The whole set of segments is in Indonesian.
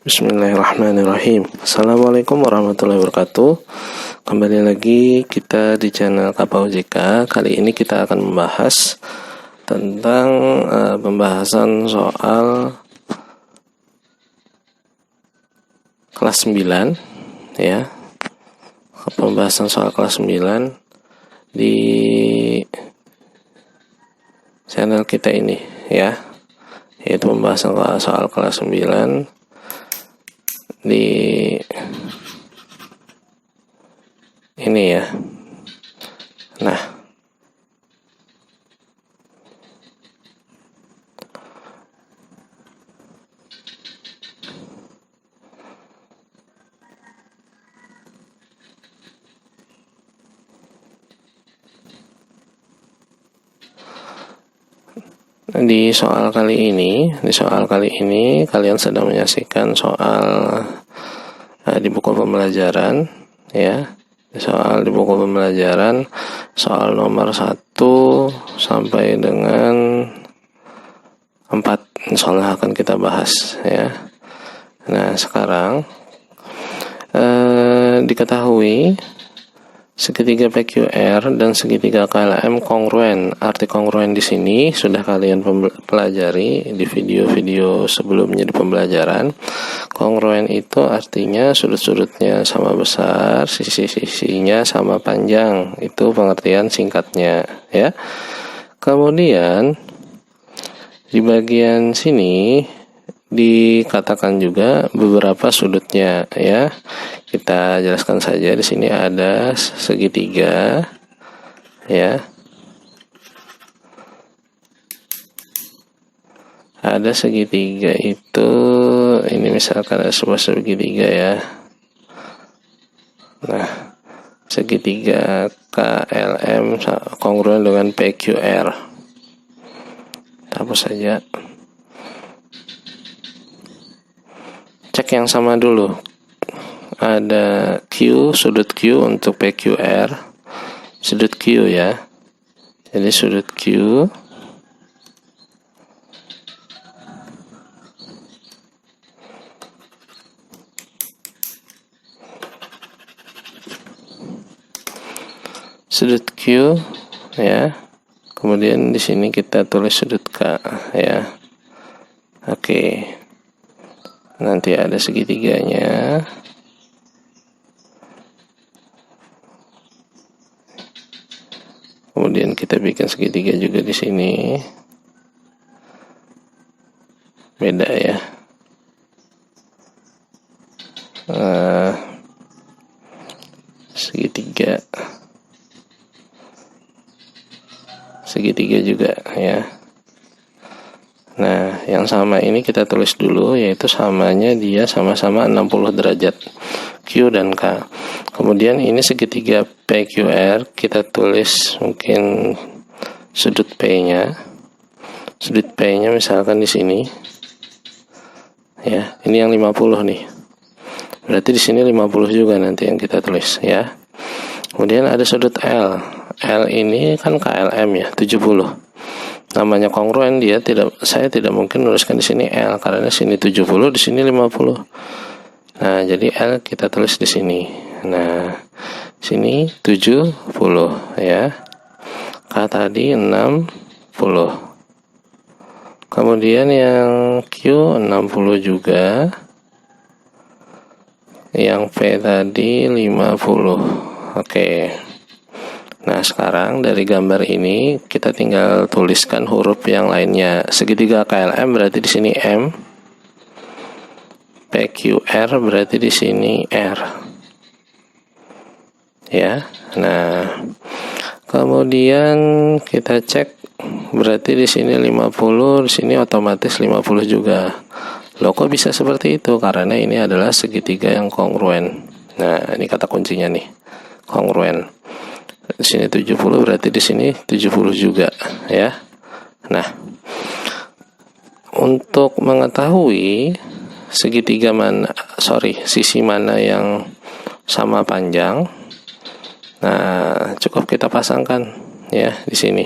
Bismillahirrahmanirrahim. Assalamualaikum warahmatullahi wabarakatuh. Kembali lagi kita di channel Kapau JK. Kali ini kita akan membahas tentang pembahasan soal kelas 9 ya. Pembahasan soal kelas 9 di channel kita ini ya. Yaitu pembahasan soal kelas 9 di ini ya. Nah, di soal kali ini kalian sedang menyaksikan soal di buku pembelajaran ya. Soal di buku pembelajaran soal nomor 1 sampai dengan 4 insyaallah akan kita bahas ya. Nah, sekarang diketahui segitiga PQR dan segitiga KLM kongruen. Arti kongruen di sini sudah kalian pelajari di video-video sebelumnya di pembelajaran. Kongruen itu artinya sudut-sudutnya sama besar, sisi-sisinya sama panjang. Itu pengertian singkatnya ya. Kemudian di bagian sini dikatakan juga beberapa sudutnya ya. Kita jelaskan saja, di sini ada segitiga ya. Ada segitiga itu, ini misalkan ada sebuah segitiga ya. Nah, segitiga KLM kongruen dengan PQR. Hapus saja. Cek yang sama dulu. Ada Q, sudut Q untuk PQR. Sudut Q ya. Jadi sudut Q ya. Kemudian di sini kita tulis sudut K ya. Oke. Nanti ada segitiganya. Kemudian kita bikin segitiga juga di sini. Beda ya. Segitiga juga ya. Nah, yang sama ini kita tulis dulu, yaitu samanya dia sama-sama 60 derajat Q dan K. Kemudian ini segitiga PQR, kita tulis mungkin sudut P-nya. Sudut P-nya misalkan di sini. Ya, ini yang 50 nih. Berarti di sini 50 juga nanti yang kita tulis ya. Kemudian ada sudut L. L ini kan KLM ya, 70. Namanya kongruen, saya tidak mungkin menuliskan di sini L karena di sini 70, di sini 50. Nah, jadi L kita tulis di sini. Nah, sini 70 ya. K tadi 60. Kemudian yang Q 60 juga. Yang P tadi 50. Oke. Nah, sekarang dari gambar ini kita tinggal tuliskan huruf yang lainnya. Segitiga KLM berarti di sini M. PQR berarti di sini R. Ya. Nah, kemudian kita cek berarti di sini 50, di sini otomatis 50 juga. Loh, kok bisa seperti itu? Karena ini adalah segitiga yang kongruen. Nah, ini kata kuncinya nih. Kongruen. Di sini 70 berarti di sini 70 juga ya. Nah, untuk mengetahui sisi mana yang sama panjang, nah cukup kita pasangkan ya di sini.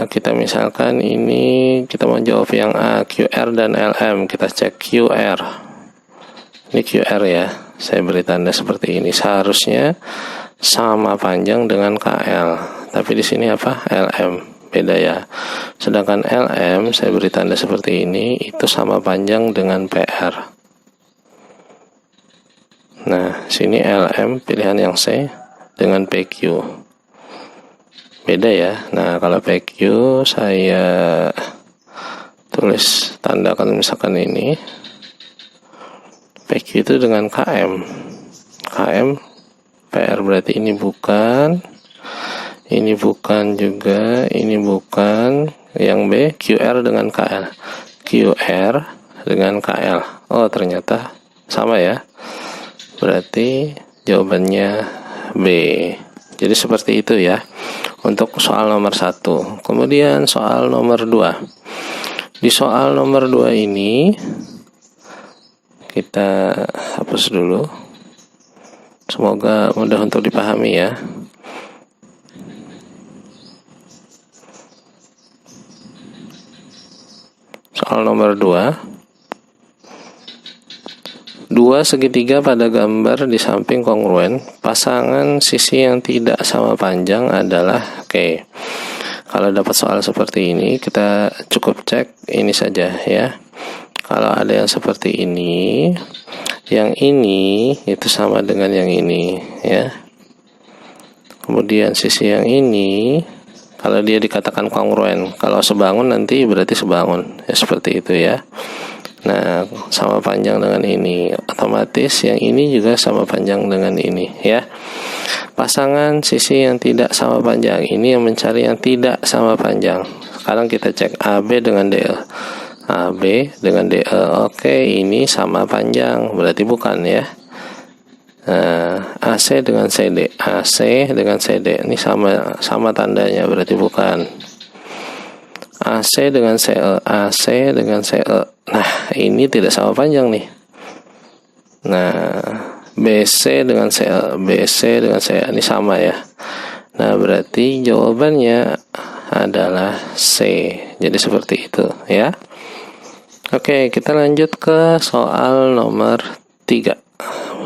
Kita misalkan ini kita mau jawab yang A, QR dan LM. Kita cek QR. Ini QR ya. Saya beri tanda seperti ini. Seharusnya sama panjang dengan KL. Tapi di sini apa? LM. Beda ya. Sedangkan LM saya beri tanda seperti ini, itu sama panjang dengan PR. Nah, sini LM pilihan yang C dengan PQ. Beda ya. Nah, kalau PQ saya tulis tanda kalau misalkan ini PQ itu dengan KM. KM PR berarti ini bukan juga, ini bukan. Yang B QR dengan KL. QR dengan KL. Oh, ternyata sama ya. Berarti jawabannya B. Jadi seperti itu ya untuk soal nomor 1. Kemudian soal nomor 2. Di soal nomor 2 ini kita hapus dulu. Semoga mudah untuk dipahami ya. Soal nomor 2. Dua segitiga pada gambar di samping kongruen, pasangan sisi yang tidak sama panjang adalah oke. Kalau dapat soal seperti ini, kita cukup cek ini saja ya. Kalau ada yang seperti ini, yang ini itu sama dengan yang ini ya. Kemudian sisi yang ini, kalau dia dikatakan kongruen, kalau sebangun nanti berarti sebangun ya, seperti itu ya. Nah, sama panjang dengan ini, otomatis yang ini juga sama panjang dengan ini ya. Pasangan sisi yang tidak sama panjang, ini yang mencari yang tidak sama panjang. Sekarang kita cek AB dengan DE. AB dengan DE, oke, ini sama panjang, berarti bukan ya. Nah, AC dengan CD, AC dengan CD, ini sama tandanya, berarti bukan. AC dengan CE, AC dengan CE. Nah, ini tidak sama panjang nih. Nah, BC dengan CE, BC dengan CE, ini sama ya. Nah, berarti jawabannya adalah C. Jadi seperti itu ya. Oke, kita lanjut ke soal nomor 3.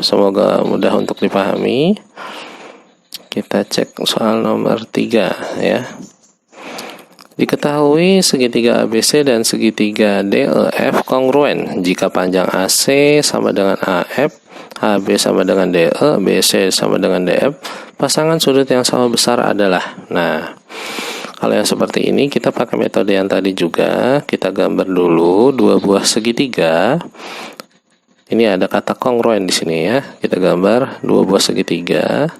Semoga mudah untuk dipahami. Kita cek soal nomor 3 ya. Diketahui segitiga ABC dan segitiga DEF kongruen jika panjang AC sama dengan AF, AB sama dengan DE, BC sama dengan DF, pasangan sudut yang sama besar adalah. Nah, kalau yang seperti ini kita pakai metode yang tadi juga. Kita gambar dulu dua buah segitiga. Ini ada kata kongruen di sini ya. Kita gambar dua buah segitiga.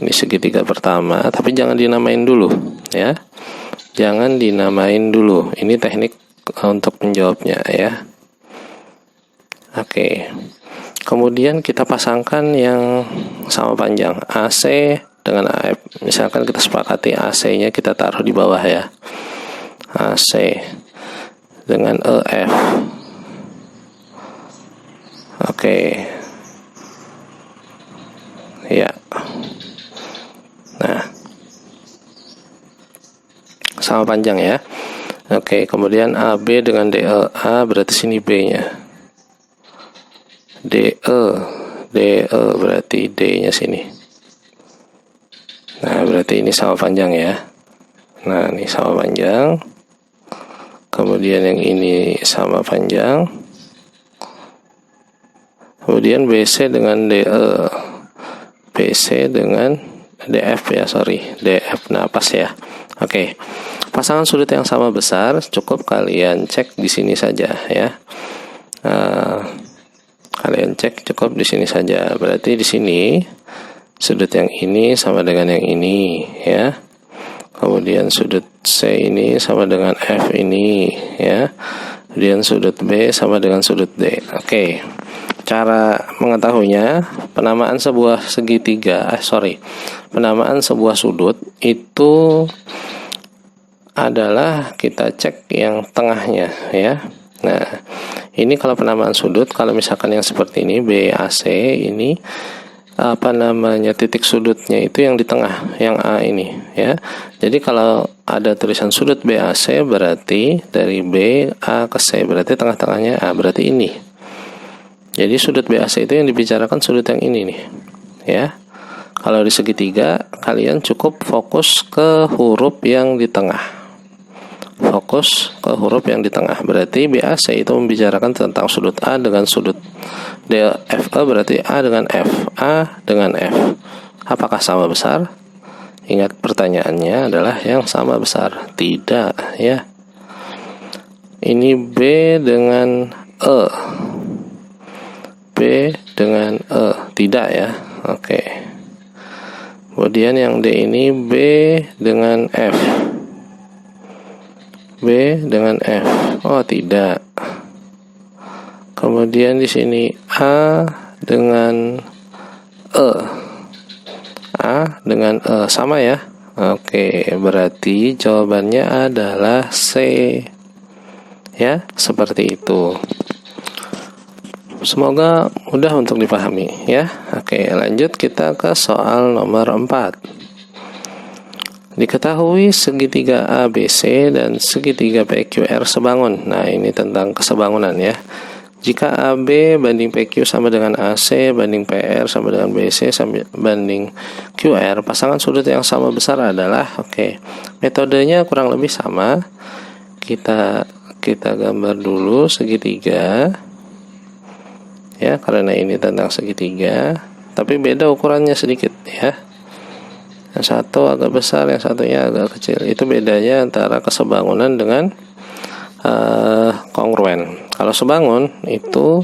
Ini segitiga pertama, tapi jangan dinamain dulu ya. Jangan dinamain dulu. Ini teknik untuk menjawabnya ya. Oke. Kemudian kita pasangkan yang sama panjang, AC dengan AF. Misalkan kita sepakati AC-nya kita taruh di bawah ya. AC dengan EF. Oke. Ya. Nah, sama panjang ya. Oke, kemudian AB dengan DE. A berarti sini B-nya. DE berarti D-nya sini. Nah, berarti ini sama panjang ya. Nah, ini sama panjang. Kemudian yang ini sama panjang. Kemudian BC dengan DE. BC dengan DF ya, DF, nah pas ya. Oke. Pasangan sudut yang sama besar, cukup kalian cek di sini saja ya. Kalian cek cukup di sini saja. Berarti di sini sudut yang ini sama dengan yang ini ya. Kemudian sudut C ini sama dengan F ini ya. Kemudian sudut B sama dengan sudut D. Oke. Cara mengetahuinya, penamaan sebuah sudut itu adalah kita cek yang tengahnya ya. Nah, ini kalau penamaan sudut, kalau misalkan yang seperti ini BAC ini titik sudutnya itu yang di tengah, yang A ini ya. Jadi kalau ada tulisan sudut BAC berarti dari B A ke C, berarti tengah-tengahnya A, berarti ini. Jadi sudut BAC itu yang dibicarakan sudut yang ini nih ya. Kalau di segitiga kalian cukup fokus ke huruf yang di tengah. Fokus ke huruf yang di tengah. Berarti BAC itu membicarakan tentang sudut A dengan sudut DFE, berarti A dengan F, A dengan F. Apakah sama besar? Ingat pertanyaannya adalah yang sama besar. Tidak ya. Ini B dengan E. B dengan E. Tidak ya. Oke. Kemudian yang D ini B dengan F. B dengan F. Oh, tidak. Kemudian di sini A dengan E. A dengan E sama ya. Oke, berarti jawabannya adalah C. Ya, seperti itu. Semoga mudah untuk dipahami ya. Oke, lanjut kita ke soal nomor 4. Diketahui segitiga ABC dan segitiga PQR sebangun. Nah, ini tentang kesebangunan ya. Jika AB banding PQ sama dengan AC banding PR sama dengan BC sama banding QR, pasangan sudut yang sama besar adalah, metodenya kurang lebih sama. Kita gambar dulu segitiga. Ya, karena ini tentang segitiga, tapi beda ukurannya sedikit ya. Yang satu agak besar, yang satunya agak kecil. Itu bedanya antara kesebangunan dengan kongruen. Kalau sebangun itu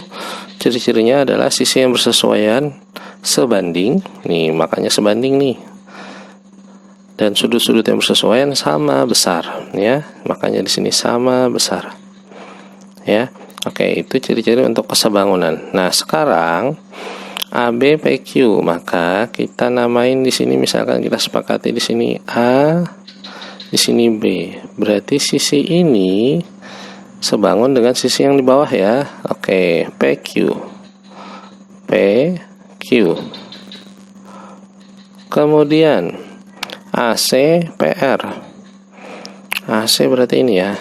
ciri-cirinya adalah sisi yang bersesuaian sebanding. Nih, makanya sebanding nih. Dan sudut-sudut yang bersesuaian sama besar ya. Makanya di sini sama besar. Ya. Oke, itu ciri-ciri untuk kesebangunan. Nah, sekarang AB PQ, maka kita namain di sini, misalkan kita sepakati di sini A, di sini B. Berarti sisi ini sebangun dengan sisi yang di bawah ya. Oke, PQ. Kemudian AC PR. AC berarti ini ya.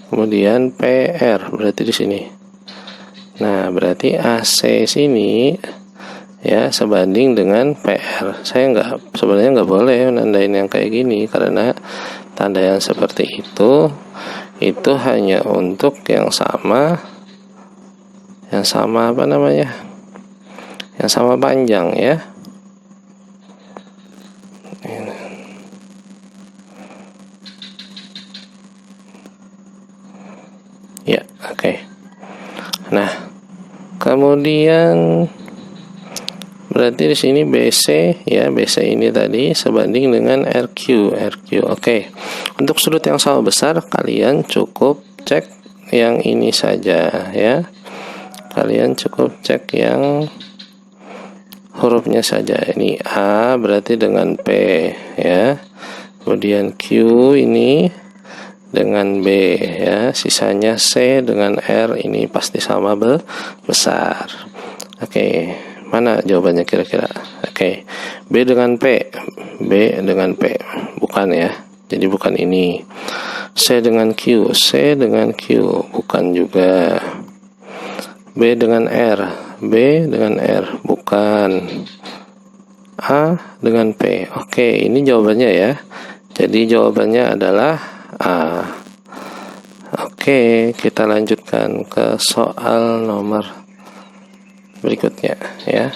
Kemudian PR berarti di sini. Nah, berarti AC sini ya sebanding dengan PR. Saya sebenarnya nggak boleh nandain yang kayak gini, karena tanda yang seperti itu hanya untuk yang sama yang sama panjang ya. Ya, oke. Nah, kemudian berarti di sini BC ya, BC ini tadi sebanding dengan RQ. Oke. Untuk sudut yang sama besar kalian cukup cek yang ini saja ya. Kalian cukup cek yang hurufnya saja. Ini A berarti dengan P ya. Kemudian Q ini dengan B ya, sisanya C dengan R ini pasti sama besar. Oke, mana jawabannya kira-kira? Oke, B dengan P bukan ya, jadi bukan ini. C dengan Q bukan juga. B dengan R bukan. A dengan P. Oke, ini jawabannya ya. Jadi jawabannya adalah A. Oke, kita lanjutkan ke soal nomor berikutnya ya.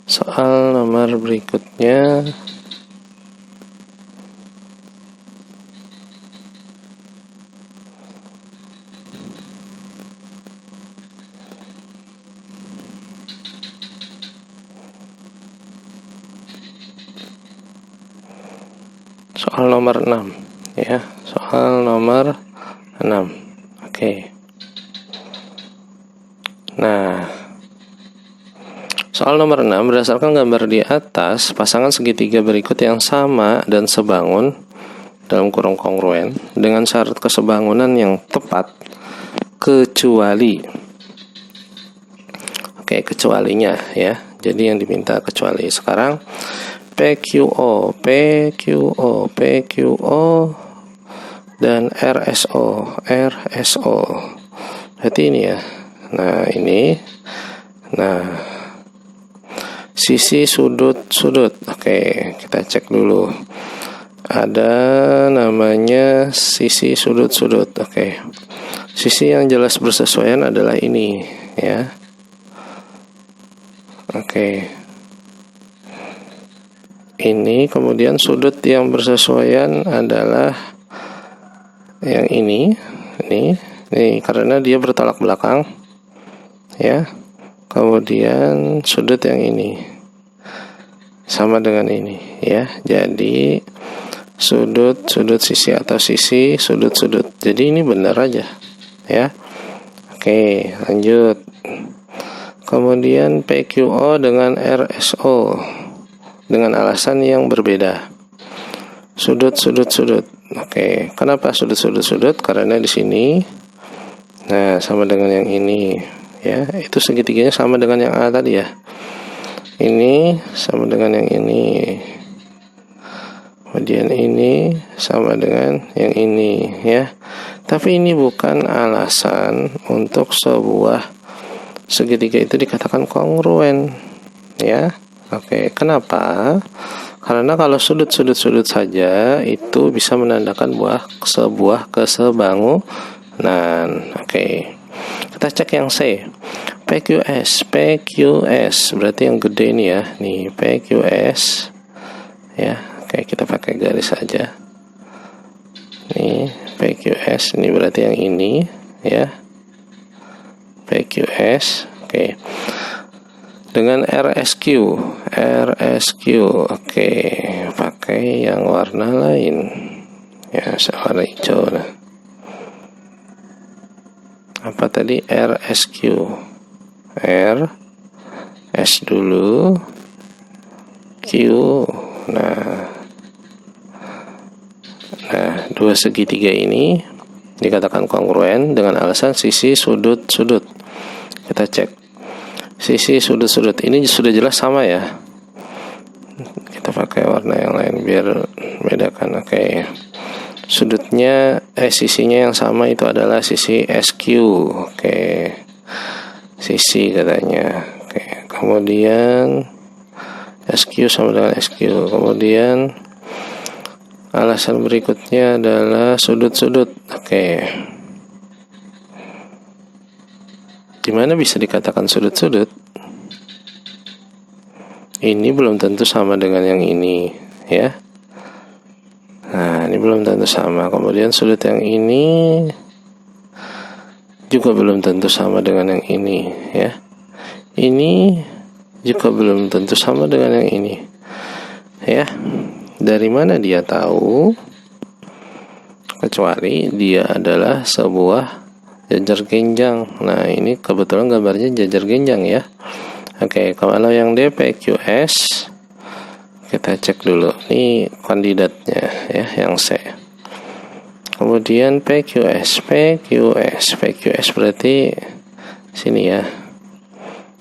Soal nomor berikutnya soal nomor 6 ya, soal nomor 6. Oke. Nah, soal nomor 6, berdasarkan gambar di atas, pasangan segitiga berikut yang sama dan sebangun dalam kurung kongruen dengan syarat kesebangunan yang tepat, kecuali. Oke, kecualinya ya. Jadi yang diminta kecuali. Sekarang PQO dan RSO. Berarti ini ya. Nah, ini. Nah, sisi sudut. Oke, kita cek dulu. Ada namanya sisi sudut. Oke. Sisi yang jelas bersesuaian adalah ini ya. Oke. Ini kemudian sudut yang bersesuaian adalah yang ini karena dia bertolak belakang ya. Kemudian sudut yang ini sama dengan ini ya. Jadi sudut sisi atau sisi sudut. Jadi ini benar aja ya. Oke, lanjut. Kemudian PQO dengan RSO dengan alasan yang berbeda. Sudut. Oke, kenapa sudut? Karena di sini nah sama dengan yang ini ya. Itu segitiganya sama dengan yang A tadi ya. Ini sama dengan yang ini. Kemudian ini sama dengan yang ini ya. Tapi ini bukan alasan untuk sebuah segitiga itu dikatakan kongruen ya. Oke, kenapa? Karena kalau sudut saja itu bisa menandakan sebuah kesebangunan. Oke, kita cek yang C. PQS berarti yang gede ini ya. Nih PQS ya. Oke, kita pakai garis saja. Nih PQS ini berarti yang ini ya. PQS. Oke. Dengan RSQ. Oke, pakai yang warna lain. Ya, warna hijau. Nah. Apa tadi? RSQ. S dulu. Q. Nah, dua segitiga ini dikatakan kongruen dengan alasan sisi sudut. Kita cek sisi sudut ini sudah jelas sama ya. Kita pakai warna yang lain biar bedakan. Oke. Sisinya yang sama itu adalah sisi SQ. Oke. Sisi katanya. Oke. Kemudian SQ sama dengan SQ. Kemudian alasan berikutnya adalah sudut. Oke. Di mana bisa dikatakan sudut? Ini belum tentu sama dengan yang ini, ya. Nah, ini belum tentu sama. Kemudian sudut yang ini juga belum tentu sama dengan yang ini, ya. Ini juga belum tentu sama dengan yang ini, ya. Dari mana dia tahu? Kecuali dia adalah sebuah jajar genjang. Nah, ini kebetulan gambarnya jajar genjang ya. Oke, kalau yang D PQS kita cek dulu. Ini kandidatnya ya, yang C. Kemudian PQS berarti sini ya.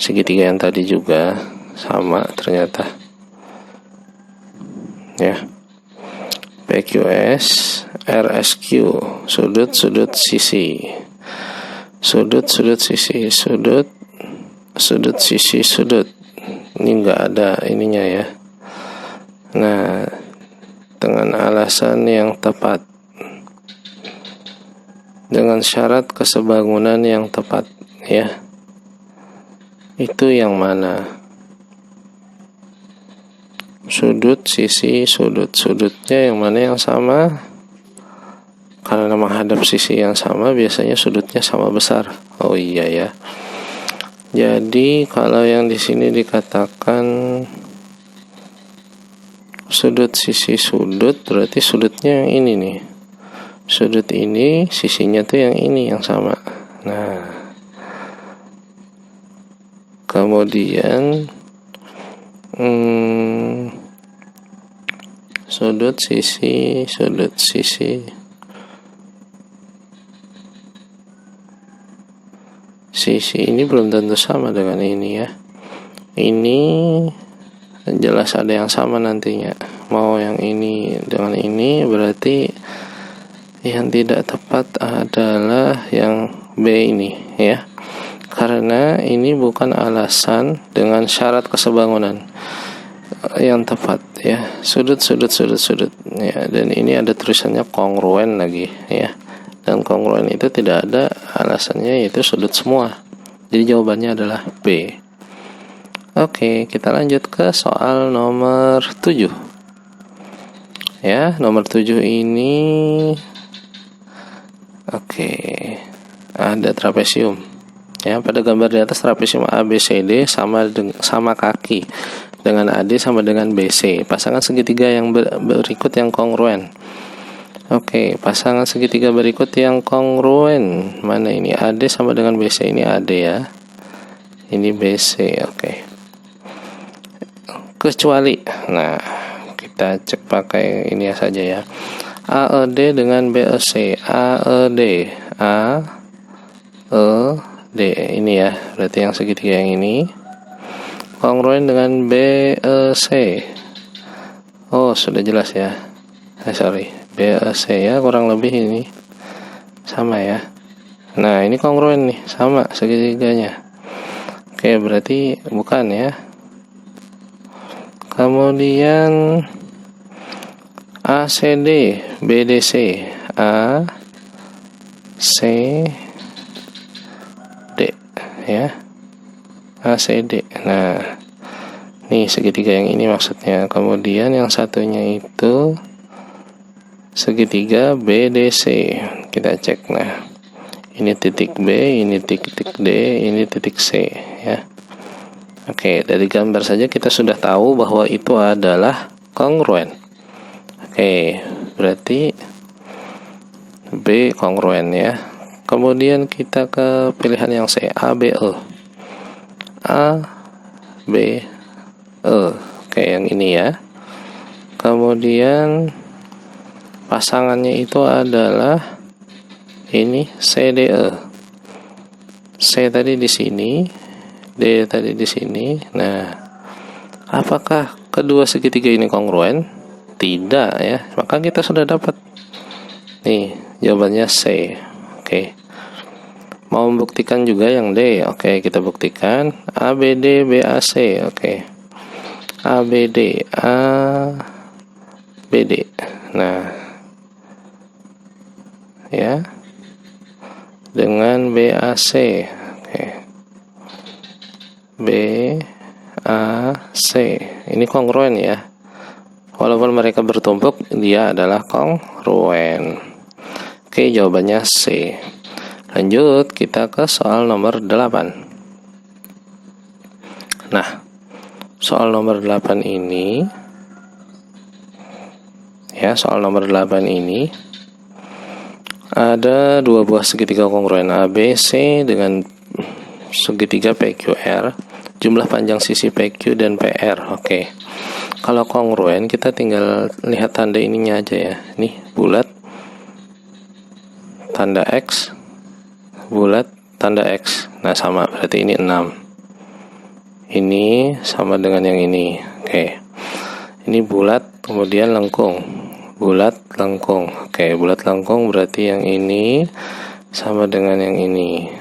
Segitiga yang tadi juga sama ternyata. Ya. PQS RSQ sudut sisi. Sudut sisi. Ini enggak ada ininya ya. Nah, dengan alasan yang tepat, dengan syarat kesebangunan yang tepat ya. Itu yang mana? Sudut sisi sudutnya yang mana yang sama? Karena menghadap sisi yang sama biasanya sudutnya sama besar. Oh iya ya. Jadi kalau yang di sini dikatakan sudut sisi sudut, berarti sudutnya yang ini nih. Sudut ini sisinya tuh yang ini yang sama. Nah, kemudian sudut sisi. sisi ini belum tentu sama dengan ini ya. Ini jelas ada yang sama nantinya. Mau yang ini dengan ini, berarti yang tidak tepat adalah yang B ini ya. Karena ini bukan alasan dengan syarat kesebangunan yang tepat ya. Sudut ya. Dan ini ada tulisannya kongruen lagi ya. Dan kongruen itu tidak ada alasannya, yaitu sudut semua. Jadi jawabannya adalah B. Oke, kita lanjut ke soal nomor 7. Ya, nomor 7 ini ada trapesium. Ya, pada gambar di atas trapesium ABCD sama kaki dengan AD sama dengan BC. Pasangan segitiga yang berikut yang kongruen. Pasangan segitiga berikut yang kongruen. Mana ini? AD sama dengan BC. Ini AD ya. Ini BC. Kecuali, nah kita cek pakai ini saja ya. AED dengan BEC. AED ini ya. Berarti yang segitiga yang ini kongruen dengan BEC. Oh, sudah jelas ya. BEC ya, kurang lebih ini sama ya. Nah, ini kongruen nih, sama segitiganya. Berarti bukan ya. Kemudian ACD, BDC, ACD ya. ACD. Nah, nih segitiga yang ini maksudnya. Kemudian yang satunya itu segitiga BDC. Kita cek. Nah, ini titik B, ini titik D, ini titik C ya. Dari gambar saja kita sudah tahu bahwa itu adalah kongruen. Berarti B kongruen ya. Kemudian kita ke pilihan yang C, ABE. ABE. Yang ini ya. Kemudian pasangannya itu adalah ini CDE. C tadi di sini, D tadi di sini. Nah, apakah kedua segitiga ini kongruen? Tidak ya. Maka kita sudah dapat. Nih, jawabannya C. Mau membuktikan juga yang D. Kita buktikan. ABD BAC. ABD ABD. Nah, ya. Dengan BAC. BAC. Ini kongruen ya. Walaupun mereka bertumpuk, dia adalah kongruen. Jawabannya C. Lanjut, kita ke soal nomor 8. Nah, soal nomor 8 ini ya, ada dua buah segitiga kongruen ABC dengan segitiga PQR. Jumlah panjang sisi PQ dan PR. Kalau kongruen kita tinggal lihat tanda ininya aja ya. Nih, bulat tanda X, bulat tanda X. Nah, sama, berarti ini 6. Ini sama dengan yang ini. Ini bulat kemudian lengkung. Bulat lengkung. Bulat lengkung berarti yang ini sama dengan yang ini.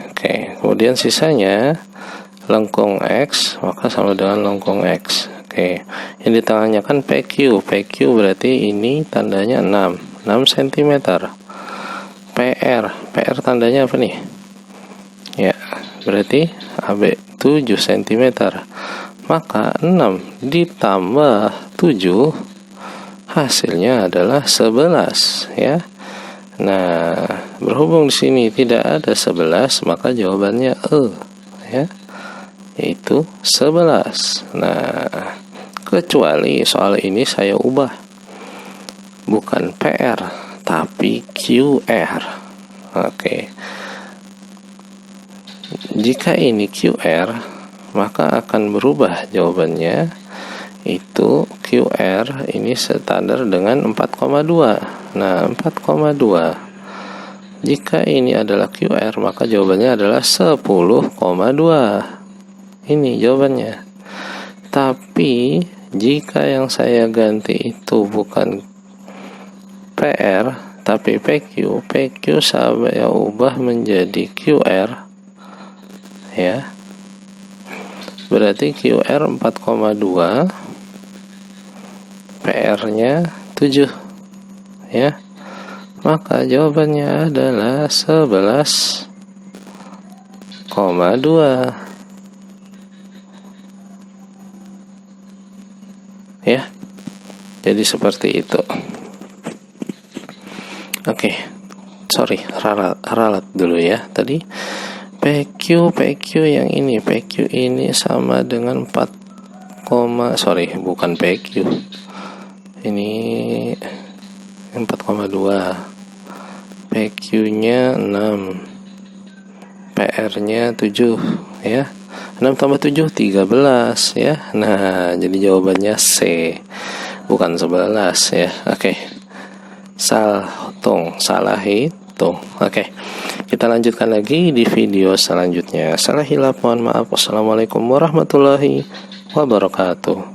Kemudian sisanya lengkung X, maka sama dengan lengkung X. Yang di tengahnya kan PQ. PQ berarti ini tandanya 6 cm. PR tandanya apa nih? Ya, berarti AB 7 cm. Maka 6 ditambah 7 hasilnya adalah 11 ya. Nah, berhubung di sini tidak ada 11, maka jawabannya E ya. Yaitu 11. Nah, kecuali soal ini saya ubah. Bukan PR, tapi QR. Jika ini QR, maka akan berubah jawabannya. Itu QR ini standar dengan 4,2. Nah, 4,2 Jika ini adalah QR, maka jawabannya adalah 10,2. Ini jawabannya. Tapi jika yang saya ganti itu bukan PR tapi PQ saya ubah menjadi QR, ya. Berarti QR 4,2, PR-nya 7, ya. Maka jawabannya adalah 11,2. Ya. Jadi seperti itu. Oke. Sorry, ralat dulu ya. Tadi PQ yang ini, PQ ini sama dengan bukan PQ. Ini 4,2. PQ-nya 6, PR-nya 7, ya. 6 tambah 7 13, ya. Nah, jadi jawabannya C, bukan 11, ya. Oke. Salah hitung. Oke. Kita lanjutkan lagi di video selanjutnya. Salah hilaf, mohon maaf. Wassalamualaikum warahmatullahi wabarakatuh.